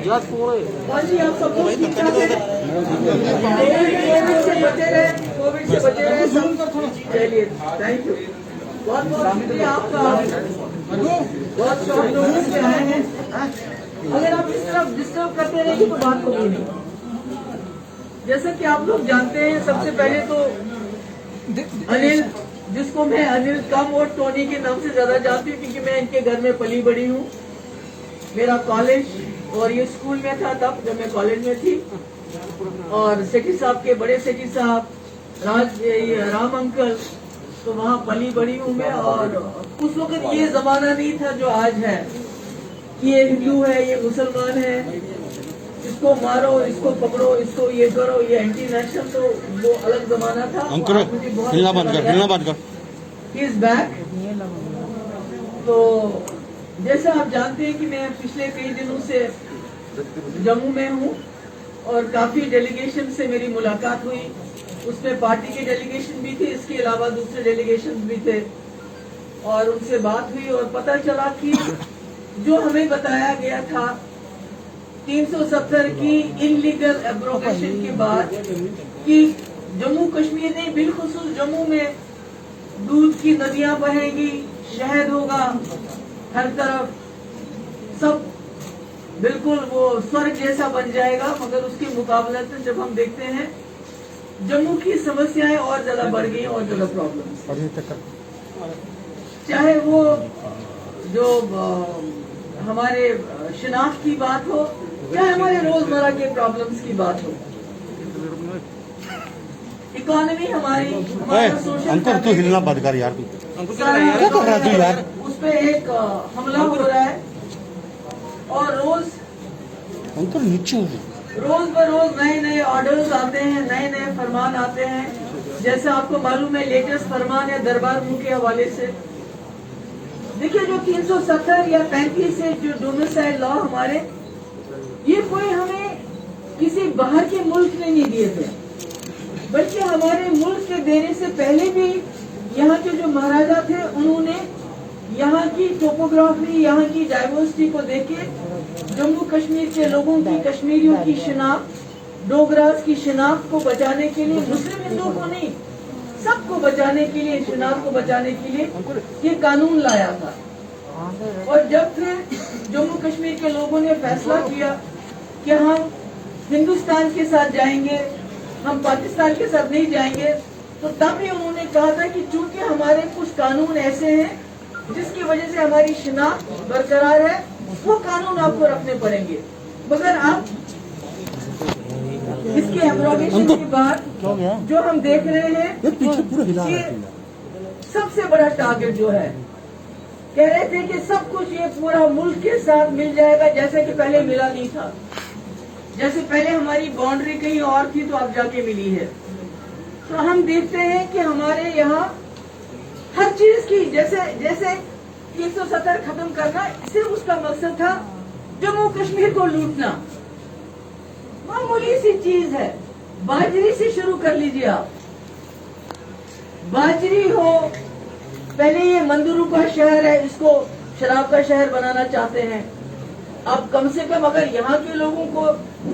आप सब लोग ठीक ठाक हैं? कोविड से बचे रहे, कोविड से बचे रहे सब। चलिए, थैंक यू, बहुत बहुत शुक्रिया आपका। बहुत शौक लोगों से आए हैं। अगर आप इस तरफ डिस्टर्ब करते रहेंगे तो बात होगी नहीं। जैसा कि आप लोग जानते हैं, सबसे पहले तो अनिल, जिसको मैं अनिल कम और टोनी के नाम से ज्यादा जानती हूँ क्योंकि मैं इनके घर में पली बड़ी हूँ। मेरा कॉलेज और ये स्कूल में था तब जब मैं कॉलेज में थी। और सेठी साहब के बड़े सेठी साहब राम अंकल, तो वहाँ पली बड़ी हूँ मैं। और उस वक्त ये जमाना नहीं था जो आज है कि ये हिंदू है, ये मुसलमान है, इसको मारो, इसको पकड़ो, इसको ये करो, ये एंटी नेशनल, तो वो अलग जमाना था। हिलना बंद कर। He is back। तो जैसा आप जानते हैं कि मैं पिछले कई दिनों से जम्मू में हूँ और काफी डेलीगेशन से मेरी मुलाकात हुई। उसमें पार्टी के डेलीगेशन भी थे, इसके अलावा दूसरे डेलीगेशन भी थे और उनसे बात हुई और पता चला कि जो हमें बताया गया था 370 की इनलीगल एब्रोगेशन के बाद कि जम्मू कश्मीर नहीं, बिलखुसूस जम्मू में दूध की नदियां बहेंगी, शहद होगा हर तरफ, सब बिल्कुल वो स्वर्ग जैसा बन जाएगा। मगर उसके मुकाबले से जब हम देखते हैं जम्मू की समस्याएं और ज्यादा बढ़ गई और ज्यादा प्रॉब्लम, चाहे वो जो हमारे शिनाख्त की बात हो, चाहे हमारे रोजमर्रा के प्रॉब्लम्स की बात हो, इकोनॉमी हमारी, हमारा सोशल। अंकुर तू हिलना बंद कर यार, तू क्या कर रहा है तू यार? उस पे एक हमला हो रहा है और रोज नीचे ब रोज नए नए ऑर्डर्स आते हैं, नए नए फरमान आते हैं। जैसे आपको मालूम है लेटेस्ट फरमान है दरबार मुंह के हवाले से। देखिए जो 370 या 35 से जो डोमिसाइल लॉ हमारे, ये कोई हमें किसी बाहर के मुल्क ने नहीं दिए थे, बल्कि हमारे मुल्क के देने से पहले भी यहाँ के जो महाराजा थे उन्होंने यहाँ की टोपोग्राफी, यहाँ की डाइवर्सिटी को देखे जम्मू कश्मीर के लोगों की, कश्मीरियों की शिनाख्त, डोगरास की शिनाख्त को बचाने के लिए, मुस्लिम हिंदुओं को नहीं, सबको बचाने के लिए, शिनाख्त को बचाने के लिए ये कानून लाया था। और जब फिर जम्मू कश्मीर के लोगों ने फैसला किया कि हम हिंदुस्तान के साथ जाएंगे, हम पाकिस्तान के साथ नहीं जाएंगे, तो तब भी उन्होंने कहा था कि चूंकि हमारे कुछ कानून ऐसे हैं जिसकी वजह से हमारी शिनाख्त बरकरार है, वो कानून आपको रखने पड़ेंगे। मगर अब इसके एब्रोगेशन के बाद जो हम देख रहे हैं कि सबसे बड़ा टारगेट जो है, कह रहे थे कि सब कुछ ये पूरा मुल्क के साथ मिल जाएगा, जैसे कि पहले मिला नहीं था। जैसे पहले हमारी बाउंड्री कहीं और थी तो अब जाके मिली है। तो हम देखते हैं कि हमारे यहाँ हर चीज की, जैसे 370 खत्म करना सिर्फ उसका मकसद था जम्मू कश्मीर को लूटना। मामूली सी चीज है, बाजरी से शुरू कर लीजिए आप। बाजरी हो, पहले ये मंदिरों का शहर है, इसको शराब का शहर बनाना चाहते हैं। अब कम से कम अगर यहाँ के लोगों को,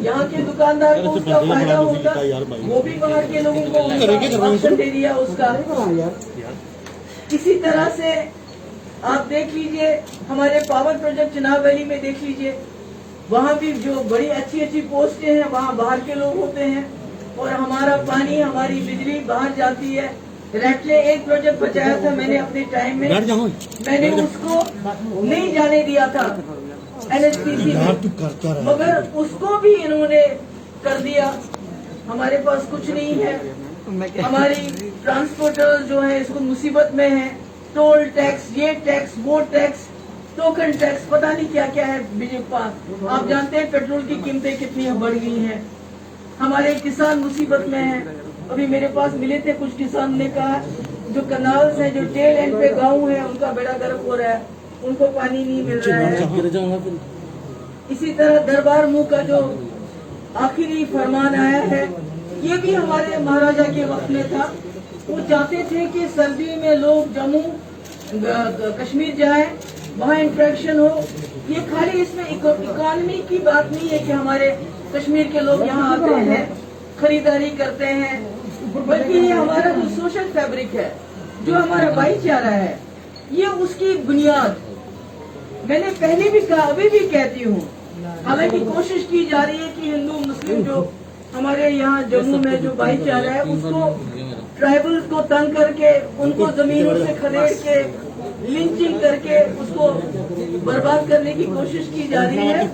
यहाँ के दुकानदार को उसका फायदा होता, वो भी बाहर के लोगों को ऑप्शन दे दिया उसका। इसी तरह से आप देख लीजिए हमारे पावर प्रोजेक्ट चिनाब वैली में देख लीजिए, वहाँ भी जो बड़ी अच्छी अच्छी पोस्टें हैं वहाँ बाहर के लोग होते हैं और हमारा पानी, हमारी बिजली बाहर जाती है। रैटले एक प्रोजेक्ट बचाया था मैंने अपने टाइम में, मैंने उसको नहीं जाने दिया था NHPC में, मगर उसको भी इन्होंने कर दिया। हमारे पास कुछ नहीं है, हमारी ट्रांसपोर्टर्स जो है इसको मुसीबत में है। टोल टैक्स, ये टैक्स, वो टैक्स, टोकन टैक्स, पता नहीं क्या क्या है बिजली पास। आप जानते हैं पेट्रोल की कीमतें कितनी बढ़ गई हैं। हमारे किसान मुसीबत में हैं। अभी मेरे पास मिले थे कुछ किसान ने कहा जो कनाल्स हैं, जो टेल एंड पे गाँव है, उनका बेड़ा गर्क हो रहा है, उनको पानी नहीं मिल रहा है। इसी तरह दरबार मुंह का जो आखिरी फरमान आया है, ये भी हमारे महाराजा के वक्त में था। वो चाहते थे कि सर्दी में लोग जम्मू कश्मीर जाएं वहाँ इंट्रैक्शन हो। ये खाली इसमें इकोनॉमी की बात नहीं है कि हमारे कश्मीर के लोग यहाँ आते हैं, खरीदारी करते हैं, बल्कि ये हमारा जो सोशल फैब्रिक है, जो हमारा भाईचारा है, ये उसकी बुनियाद। मैंने पहले भी कहा, अभी भी कहती हूँ, हालांकि कोशिश की जा रही है कि हिंदू मुस्लिम जो हमारे यहाँ जम्मू में जो भाईचारा है उसको ट्राइबल्स को तंग करके, उनको जमीनों से खदेड़ के, लिंचिंग करके उसको बर्बाद करने की कोशिश की जा रही है।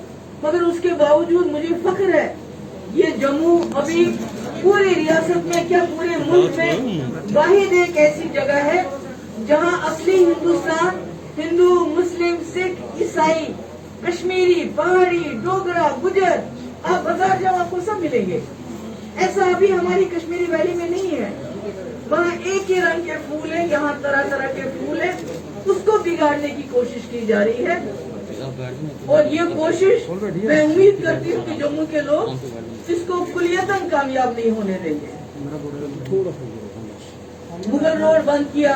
मगर उसके बावजूद मुझे फख्र है, ये जम्मू अभी पूरी रियासत में, क्या पूरे मुल्क में वाहिद एक ऐसी जगह है जहां असली हिंदुस्तान, हिंदू, मुस्लिम, सिख, ईसाई, कश्मीरी, पहाड़ी, डोगरा, गुजर, आप बाजार जाओ आपको सब मिलेंगे। ऐसा अभी हमारी कश्मीरी वैली में नहीं है। वहाँ एक ही रंग के फूल है, यहाँ तरह तरह के फूल है, उसको बिगाड़ने की कोशिश की जा रही है। और ये कोशिश मैं उम्मीद करती हूँ कि जम्मू के लोग इसको कुलियतन कामयाब नहीं होने देंगे। मुगल रोड बंद किया,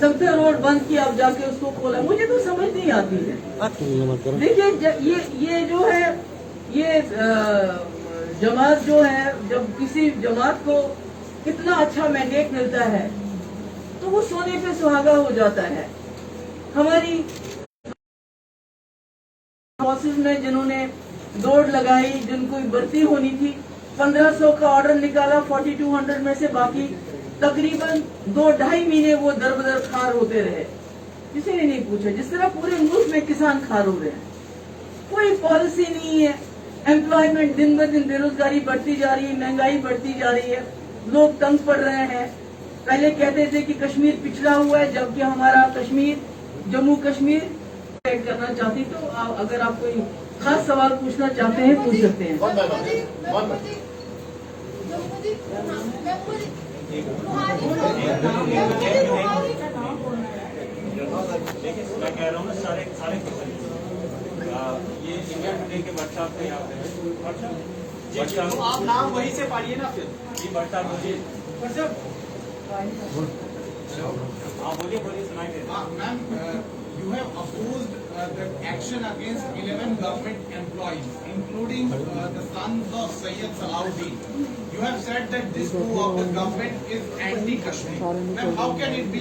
सफदर रोड बंद किया, अब जाके उसको खोला, मुझे तो समझ नहीं आती है। देखिए ये जो है, ये जमात जो है, जब किसी जमात को कितना अच्छा मैंडेट मिलता है तो वो सोने पे सुहागा हो जाता है। हमारी फोर्सेस में जिन्होंने दौड़ लगाई, जिनको भर्ती होनी थी, 1500 का ऑर्डर निकाला, 4200 में से बाकी तकरीबन 2-2.5 महीने वो दर-बदर खार होते रहे। किसी ने नहीं पूछा। जिस तरह पूरे मुल्क में किसान खार हो रहे हैं, कोई पॉलिसी नहीं है। एम्प्लॉयमेंट दिन ब दिन, बेरोजगारी बढ़ती जा रही है, महंगाई बढ़ती जा रही है, लोग तंग पड़ रहे हैं। पहले कहते थे कि कश्मीर पिछड़ा हुआ है, जबकि हमारा कश्मीर, जम्मू कश्मीर करना चाहती, तो अगर आप कोई खास सवाल पूछना चाहते हैं पूछ सकते हैं। मैं कह रहा हूँ ना, सारे ये इंडिया टुडे के व्हाट्सएप पे तो आप नाम वहीं से पढ़िए ना, फिर ये व्हाट्सएप बोलिए, आप बोलिए सुनाई दे। Ma'am, you have opposed the action against 11 government employees, including the sons of Sayyid Salahuddin. You have said that this coup of the government is anti-Kashmir. Ma'am, how can it be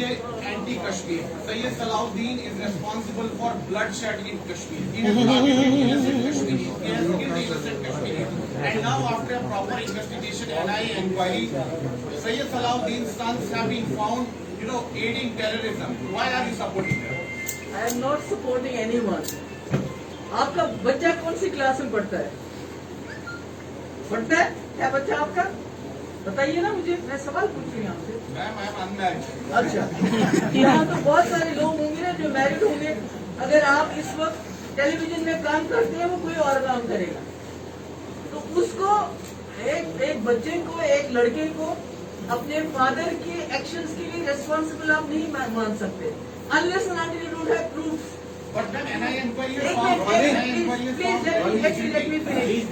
anti-Kashmir? Sayyid Salahuddin is responsible for bloodshed in Kashmir. He has targeted innocent Kashmiris. He has killed innocent Kashmiris. And now, after a proper investigation, NIA inquiry, Sayyid Salahuddin's sons have been found, aiding terrorism. Why are you supporting them? I am not supporting anyone. आपका बच्चा कौन सी class में पढ़ता है? क्या बच्चा आपका? बताइए ना मुझे, मैं सवाल पूछ रही हूँ आपसे। Ma'am, I am unmarried. अच्छा, यहाँ तो बहुत सारे लोग होंगे ना जो मैरिड होंगे। अगर आप इस वक्त टेलीविजन में काम करते हैं, वो कोई और काम करेगा, तो उसको एक बच्चे को, एक लड़के को अपने फादर के एक्शंस के लिए रिस्पॉन्सिबल आप नहीं मान सकते unless and until you don't have proofs. But then NIA inquiry is Please let me finish.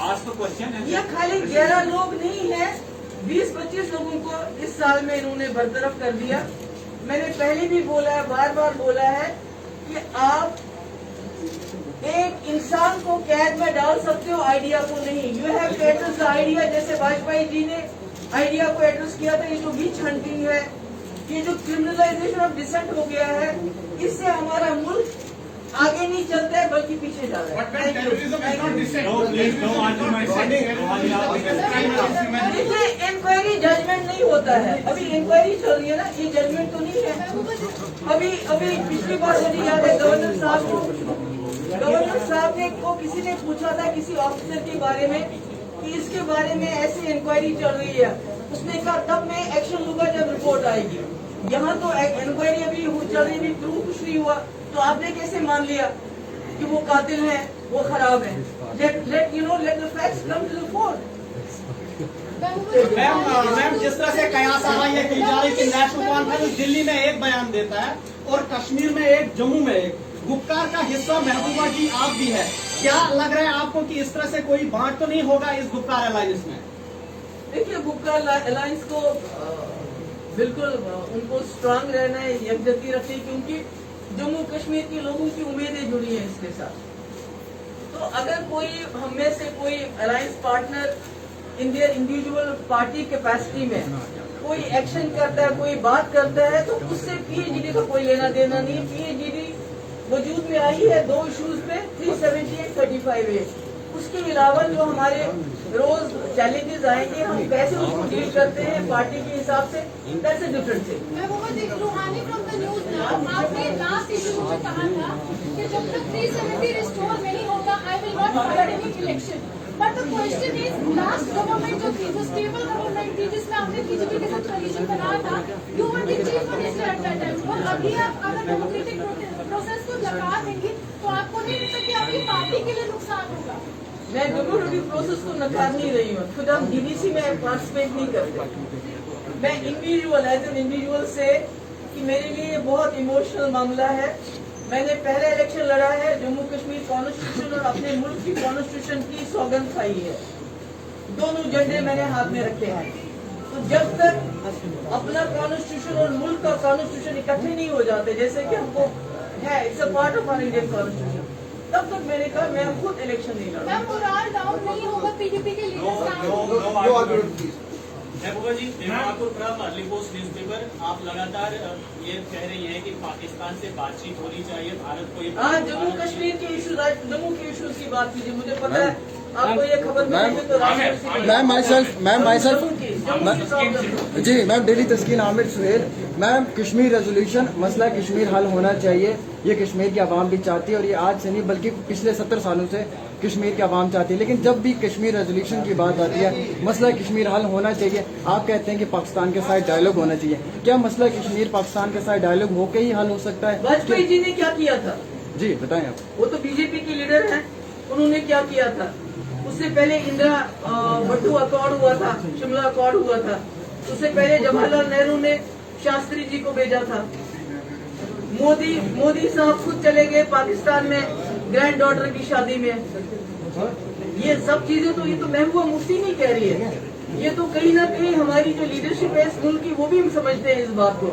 Ask the question. ये खाली 11 लोग नहीं है, 20-25 लोगों को इस साल में इन्होंने बरतरफ कर दिया। मैंने पहले भी बोला है, बार-बार बोला है कि आप एक इंसान को कैद में डाल सकते हो, आइडिया को नहीं। You have to address the idea. जैसे वाजपेयी जी ने आइडिया को एड्रेस किया था। ये जो विच हंटिंग है, ये जो क्रिमिनलाइजेशन ऑफ डिसेंट हो गया है, इससे हमारा मुल्क आगे नहीं चलता है बल्कि पीछे जा रहा है। देखिए, इंक्वायरी जजमेंट नहीं होता है। अभी इंक्वायरी चल रही है ना, ये जजमेंट तो नहीं है। अभी पिछली बार मुझे याद है, गवर्नर साहब ने को किसी ने पूछा था किसी ऑफिसर के बारे में कि इसके बारे में ऐसी इंक्वायरी चल रही है। उसने कहा तब मैं एक्शन लूंगा जब रिपोर्ट आएगी। यहाँ तो इंक्वायरी अभी चल रही, अभी प्रूफ कुछ नहीं हुआ, तो आपने कैसे मान लिया कि वो कातिल है, वो खराब है? Let the facts come to the fore. Ma'am, जिस तरह से कयास आ रही है की जा रही कि नेशनल कॉन्फ्रेंस दिल्ली में एक बयान देता है और कश्मीर में एक, जम्मू में एक, गुप्कार का हिस्सा महबूबा जी आप भी है। क्या लग रहा है आपको कि इस तरह से कोई बांट तो नहीं होगा इस गुप्कार अलायंस में? देखिए, गुप्कार अलायंस को बिल्कुल उनको स्ट्रांग रहना है, यकजहती रखनी, क्योंकि जम्मू कश्मीर के लोगों की उम्मीदें जुड़ी हैं इसके साथ। तो अगर कोई हम में से कोई alliance partner in their individual party capacity में कोई एक्शन करता है, कोई बात करता है, तो उससे पीएचडी का कोई लेना देना नहीं। पीएचडी वजूद में आई है दो इश्यूज पे, 378 35A। उसके अलावा जो हमारे रोज चैलेंजेस आएंगे, हम कैसे उसको डील करते हैं पार्टी के हिसाब से, दैट्स अ डिफरेंट थिंग। रूहानी फ्रॉम द न्यूज नाउ, आपने लास्ट इशू में कहा था कि जब तक 370 रिस्टोर नहीं होगा I will not fight any election. But the question is, last government जो थी, जो स्टेबल गवर्नमेंट थी, जिसमें आपने बीजेपी के साथ कोalition बनाया था, you were the chief minister at that time. और अभी आप अगर डेमोक्रेटिक प्रोसेस को लगा देंगे तो आपको नहीं लगता कि आपकी पार्टी के लिए नुकसान होगा? मैं डेमोक्रेटिक प्रोसेस को नकार नहीं रही हूँ, खुद हम डीडीसी में पार्टिसिपेट नहीं करते। मैं इंडिविजुअल एज एन इंडिविजुअल से कि मेरे लिए ये बहुत इमोशनल मामला है। मैंने पहला इलेक्शन लड़ा है, जम्मू कश्मीर कॉन्स्टिट्यूशन और अपने मुल्क की कॉन्स्टिट्यूशन की सौगंध खाई है। दोनों झंडे मैंने हाथ में रखे हैं। तो जब तक अपना कॉन्स्टिट्यूशन और मुल्क का कॉन्स्टिट्यूशन इकट्ठे नहीं हो जाते, जैसे कि हमको है, it's a part of our Indian constitution, तब तक मैंने कहा मैं खुद इलेक्शन नहीं लड़ा। मोरल डाउन नहीं होगा पीडीपी के लीडर्स का? Mehbooba ji, Devapur from early post newspaper, आप लगातार ये कह रही हैं कि पाकिस्तान से बातचीत होनी चाहिए, भारत को ये हाँ, जम्मू कश्मीर के इशूज, जम्मू के इशूज की बात कीजिए। मुझे पता है आपको ये खबर मिलेगी तो मैम डेली तस्कीन आमिर सुहेल। मैम कश्मीर रेजोल्यूशन, मसला कश्मीर हल होना चाहिए, ये कश्मीर की आवाम भी चाहती है, और ये आज से नहीं बल्कि पिछले 70 सालों से कश्मीर की आवाम चाहती है। लेकिन जब भी कश्मीर रेजोल्यूशन की बात आती है, मसला कश्मीर हल होना चाहिए, आप कहते हैं कि पाकिस्तान के साथ डायलॉग होना चाहिए। क्या मसला कश्मीर पाकिस्तान के साथ डायलॉग होकर ही हल हो सकता है? वाजपेयी जी ने क्या किया था? जी बताएं आप। वो तो बीजेपी के लीडर हैं, उन्होंने क्या किया था? उससे पहले इंदिरा भट्टू अकॉर्ड हुआ था, शिमला अकॉर्ड हुआ था। उससे पहले जवाहरलाल नेहरू ने शास्त्री जी को भेजा था। मोदी साहब खुद चले गए पाकिस्तान में ग्रैंड डॉटर की शादी में। ये सब चीजें तो, ये तो महबूबा मुफ्ती नहीं कह रही है, ये तो कहीं ना कहीं हमारी जो लीडरशिप है इस मुल्क की, वो भी हम समझते हैं इस बात को।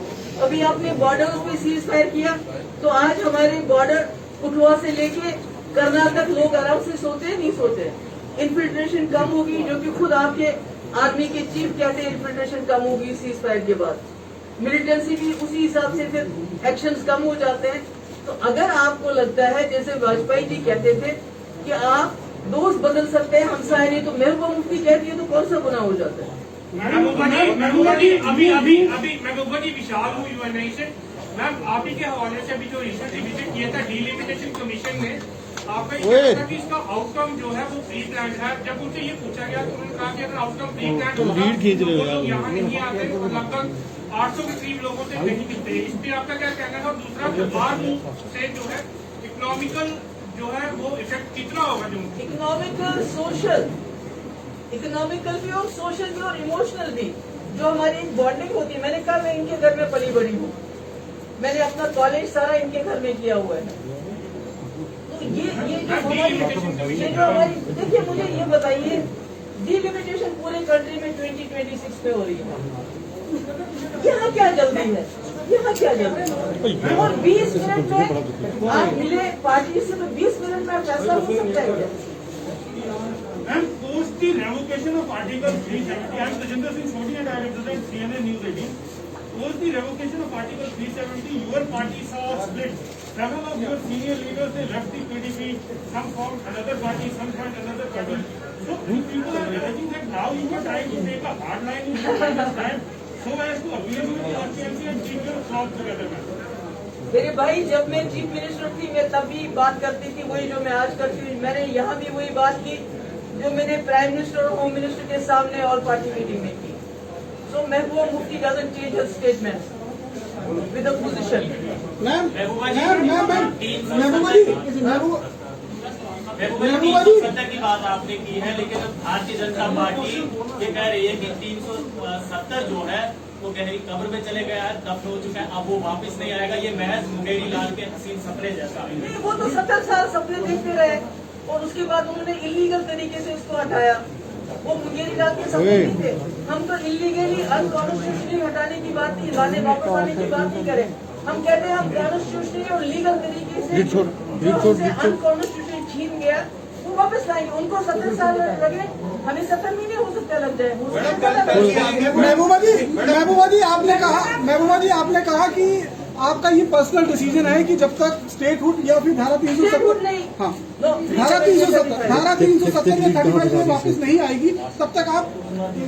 अभी आपने बॉर्डर्स पे सीज फायर किया, तो आज हमारे बॉर्डर कुटवा से लेके कर्नाटक लोग आराम से सोते हैं, नहीं सोते। इन्फिल्ट्रेशन कम होगी, जो कि खुद आपके आर्मी के चीफ कहते हैं इन्फिल्ट्रेशन कम होगी सीज फायर के बाद। मिलिटेंसी भी उसी हिसाब से फिर एक्शंस कम हो जाते हैं। तो अगर आपको लगता है जैसे वाजपेयी जी कहते थे कि आप दोस्त बदल सकते हैं, हमसाये नहीं, तो महबूबा मुफ्ती कहती है तो कौन सा गुनाह हो जाता है? महबूबा जी अभी महबूबा जी विशाल हूँ यूएनआईसी। मैम आप ही के हवाले से अभी जो रिसेंट रिविजन किया था डिलिमिटेशन कमीशन ने, आपका ये कहना था कि इसका आउटकम जो है वो प्री प्लान है। जब उनसे ये पूछा गया तो उन्होंने कहा कि अगर आउटकम प्री प्लान होगा तो यहाँ नहीं आते, तो लगभग 800 के करीब लोगों से नहीं मिलते। इस पे आपका क्या कहना है? और दूसरा बाहर से जो है इकोनॉमिकल जो है वो इफेक्ट कितना होगा? जो इकोनॉमिकल, सोशल, इकोनॉमिकल भी और सोशल भी और इमोशनल भी, जो हमारी बॉन्डिंग होती है। मैंने कहा मैं इनके घर में पली बड़ी हूँ, मैंने अपना कॉलेज सारा इनके घर में किया हुआ है। तो ये जो हमारी, देखिए मुझे ये बताइए, डिलिमिटेशन पूरे कंट्री में 2026 में हो रही है, यहाँ क्या जल्दी है? यहाँ क्या जल्दी है? और 20 मिनट में आप मिले पार्टी से, तो 20 मिनट में फैसला हो सकता है क्या? Ma'am post the revocation of article 370, I am Tajinder Singh Soni and I represent CNN News 18. Post the revocation of Article 370, your party saw a split. Several of your senior leaders, they left the PDP, some formed another party, some formed another party. So people are alleging that now you are trying to take a hard line in this time so as to appear with the RCMC and keep your crowd together, ma'am. मेरे भाई, जब मैं chief minister थी मैं तब भी बात करती थी वही जो मैं आज करती हूँ। मैंने यहाँ भी वही बात की जो मैंने प्राइम मिनिस्टर और होम मिनिस्टर के सामने ऑल पार्टी मीटिंग में की। So Mehbooba Mufti doesn't change her statements with the position. महबूबा जी 370 की बात आपने की है, लेकिन भारतीय जनता पार्टी ये कह रही है कि 370 जो है वो गहरी कब्र में चले गया है, दफन हो चुका है, अब वो वापस नहीं आएगा। ये महज मुंगेरी लाल के हसीन सपने जैसा है। वो तो 70 साल सपने देखते रहे और उसके बाद उन्होंने इलीगल तरीके से इसको हटाया। वो मुंगेरी रात के सब नहीं थे। हम तो इलीगली अनकॉन्स्टिट्यूशनली हटाने की बात नहीं, लाने वापस आने की बात नहीं करें। हम कहते हैं हम कॉन्स्टिट्यूशनली और लीगल तरीके से जो अनकॉन्स्टिट्यूशनली छीन गया वो वापस लाएंगे। उनको 70 साल लगे, हमें 70 महीने हो सकता लग जाए। महबूबा जी आपने कहा कि आपका ये पर्सनल डिसीजन है कि जब तक स्टेटहुड या फिर धारा 370 नहीं, हाँ No, धारा 370 या 35 में वापस नहीं आएगी, तब तक आप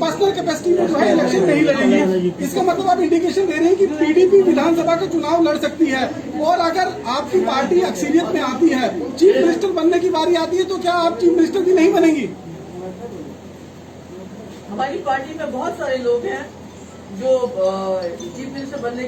पर्सनल कैपेसिटी में जो है इलेक्शन नहीं लड़ेंगे। इसका मतलब आप इंडिकेशन दे रहे हैं कि पीडीपी विधानसभा का चुनाव लड़ सकती है, और अगर आपकी पार्टी अक्सरियत में आती है, चीफ मिनिस्टर बनने की बारी आती है, तो क्या आप चीफ मिनिस्टर भी नहीं बनेंगी? हमारी पार्टी में बहुत सारे लोग हैं जो चीफ मिनिस्टर बनने